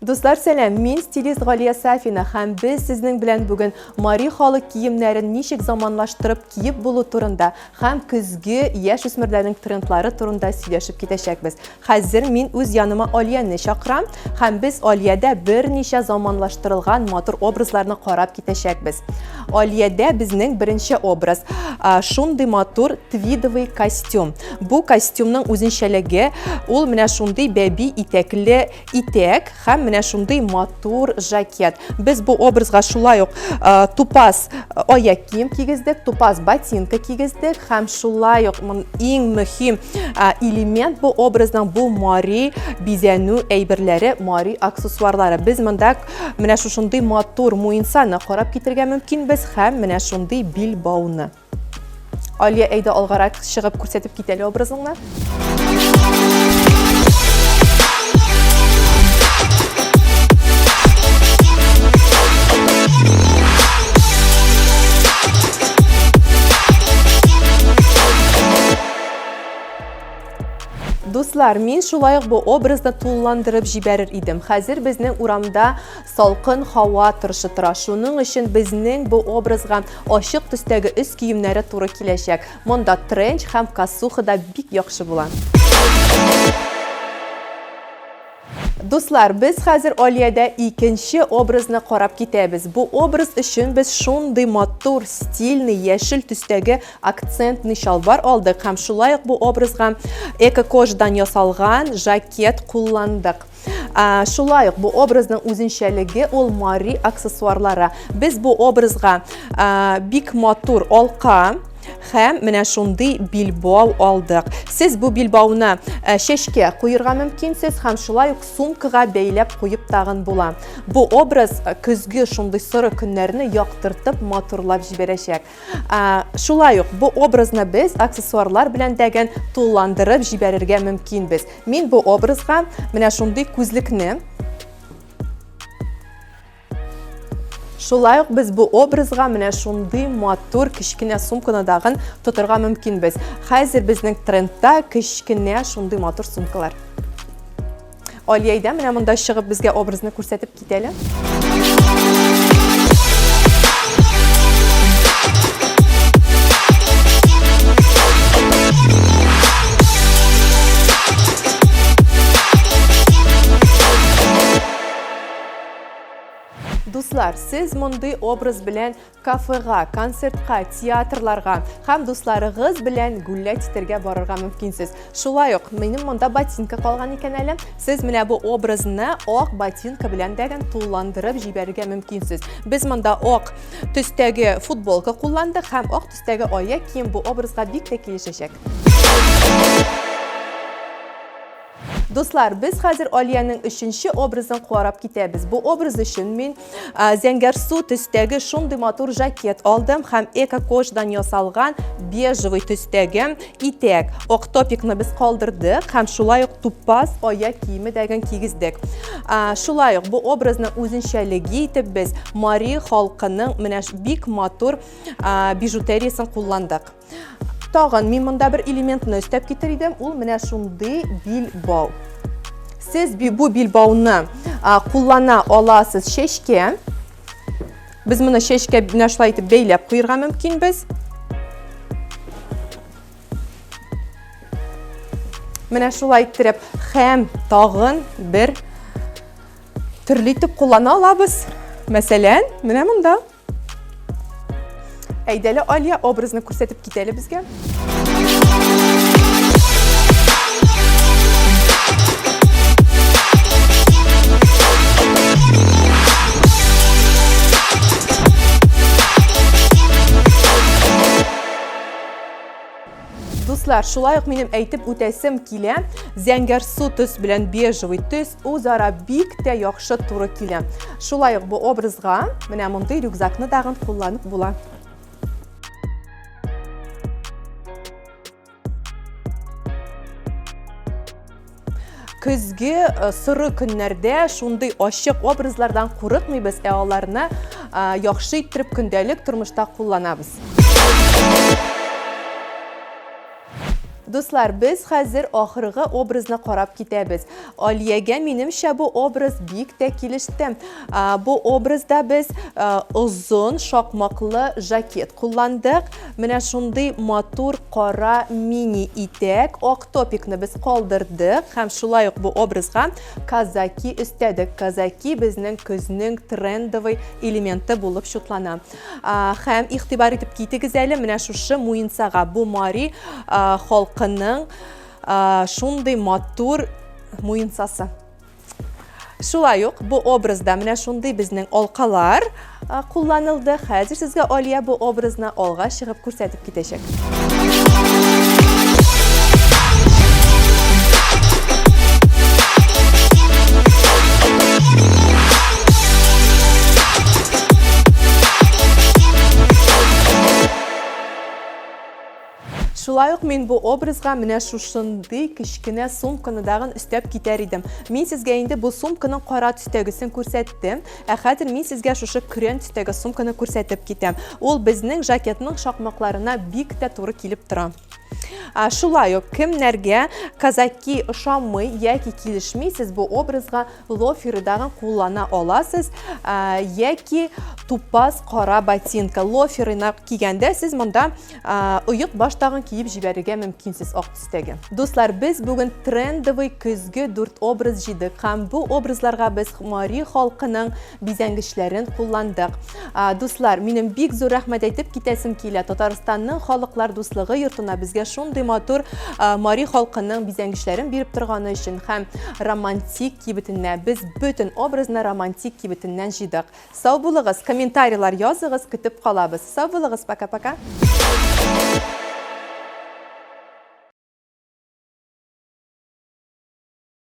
Dostlar selam, men stilist Галия Сафина һәм без сезнең белән бүген Мари халык киемнәрен ничек заманлаштырып киеп булу турында һәм көзге яшь үсмерләрнең трендлары турында сөйләшеп китәчәкбез. Хәзер мин үз яныма Алияны чакырам һәм без Алиядә берничә заманлаштырылган матур образларны карап китәчәкбез. Алиядә безнең беренче образ шундый матур твидовый костюм. Бу костюмның үзенчәлеге ул менә шундый бәби итәкле итәк һәм менә шундый матур жакет. Без бу образга шулай ук тупас аяк кием кигездек, тупас ботинка кигездек һәм шулай ук иң мөһим элемент бу образның бу Мари бизәнү әйберләре, Мари аксессуарлары. Без монда менә шундый матур муенсаны карап китергә мөмкинбез һәм менә шундый билбауны. Алия, әйдә алгарак чыгып күрсәтеп китәле образыңны. Дуслар, мин шулай ук бу образны тулыландырып җибәрер идем. Хәзер безнең урамда салкын һава торышы тора. Шуның өчен безнең бу образга ачык төстәге өс киемнәре туры киләчәк. Монда тренч һәм косуха да бик яхшы була. Дуслар, biz хәзер Алиядә икенче образны карап китәбез. Бу образ өчен без шундый матур, стильный, яшел төстәге акцентный шалбар алдык һәм шулай ук бу образга эко-кожадан ясалган жакет кулландык. Шулай ук бу образның үзенчәлеге ул Мари аксессуарлары. Без бу образга бик матур алка һәм менә шундый билбау алдык. Сез бу билбауны чәчкә куярга мөмкинсез һәм шулай ук сумкага бәйләп куеп тагын була. Бу образ көзге шундый сыры көннәрне яктыртып матурлап җибәрәчәк. Шулай ук бу образны без аксессуарлар белән дәгән тулландырып җибәрергә мөмкинбез. Мин бу образга менә шундый күзлекне Шулай ук без бу образга менә шундый матур кичкенә сумканы дагын тотырга мөмкинбез. Хәзер безнең трендта кичкенә шундый матур сумкалар. Алиядә менә монда чыгып безгә образны күрсәтеп китәле. Дуслар, сез мондый образ белән кафега, концертка, театрларга һәм дусларыгыз белән гулять итәргә барырга мөмкинсез. Шулай ук минем монда ботинка калган икән әле. Сез менә бу образны ак ботинка белән дәгән тулландырып җибәрергә мөмкинсез. Без монда ак төстәге футболка кулландык һәм ак төстәге аяк кием бу образга бик тә килешәчәк. Дуслар, biz хәзер Алиянең өченче образын карап китәбез. Бу образ өчен мин зәңгәр су төстәге шундый матур жакет алдым һәм эко-кожадан ясалган бежевый төстәге итәк. Ак топикны без калдырдык һәм шулай ук тупас аяк киеме дәгән кигездек. Шулай ук бу образны үзенчәлеге итеп без Мари халкының менә бик матур бижутериясын кулландык. Тагын мин монда бер элементны өстәп китер идем, ул менә шундый билбау. Сез бу билбауны куллана аласыз чәчкә. Без моны чәчкә менә шулай итеп бәйләп куярга мөмкинбез. Менә шулай итеп һәм тагын бер төрле итеп куллана алабыз. Мәсәлән, менә монда. Әйдәле Алия образны күрсәтеп китәле безгә. Дуслар, шулай ук минем әйтеп үтәсем килә, зәңгәр су төс белән бежевый төс үзара бик тә яхшы туры килә. Шулай ук бу образга менә мондый рюкзакны дагын кулланып була. Көзге сыры көннәрдә шундый ачык образлардан курыкмыйбыз, аларны яхшы иттереп көндәлек тормышта кулланабыз. Дуслар, biz хәзер ахыргы образны карап китәбез. Алиягә минемчә бу образ бик тә килеште. Бу образда без озын шакмаклы жакет кулландык. Менә шундый матур кара мини итәк, ак топикны без калдырдык һәм шулай ук бу образга казаки өстәдек. Казаки безнең көзнең трендовый элементы булып шутлана. Һәм игътибар итеп китегез әле, менә шушы муенсага бу Мари халкының шундый матур муенсасы. Шулай ук бу образда менә шундый безнең алкалар кулланылды. Хәзер сезгә Алия бу образны алга чыгып күрсәтеп китәчәк. Шулай ук мин бу образга менә шушындый кичкенә сумканы дагын өстәп китәр идем. Мин сезгә инде бу сумканың кара төстәгесен күрсәттем. Хәзер мин сезгә шушы көрән төстәге сумканы күрсәтеп китәм. Ул безнең жакетның шакмакларына бик тә туры килеп тора. Шулай ук кемнәргә казаки ошамый яки килешми, сез бу образга лоферы дагын куллана аласыз, яки тупас кара ботинка. Лоферына кигәндә сез монда оек баштагын киеп җибәрергә мөмкинсез ак төстәге. Дуслар, без бүген трендовый көзге 4 образ җыйдык һәм бу образларга без Мари халкының бизәнгечләрен кулландык. Дуслар, минем бик зур рәхмәт әйтеп китәсем килә. Татарстанның халыклар дуслыгы йортына безгә шундый матур Мари халкының бизәнгечләрен биреп торганы өчен һәм романтик кибетенә без бөтен образны романтик кибетеннән җыйдык. Сау булыгыз, комментарийлар языгыз, көтеп калабыз. Сау булыгыз, пока-пока.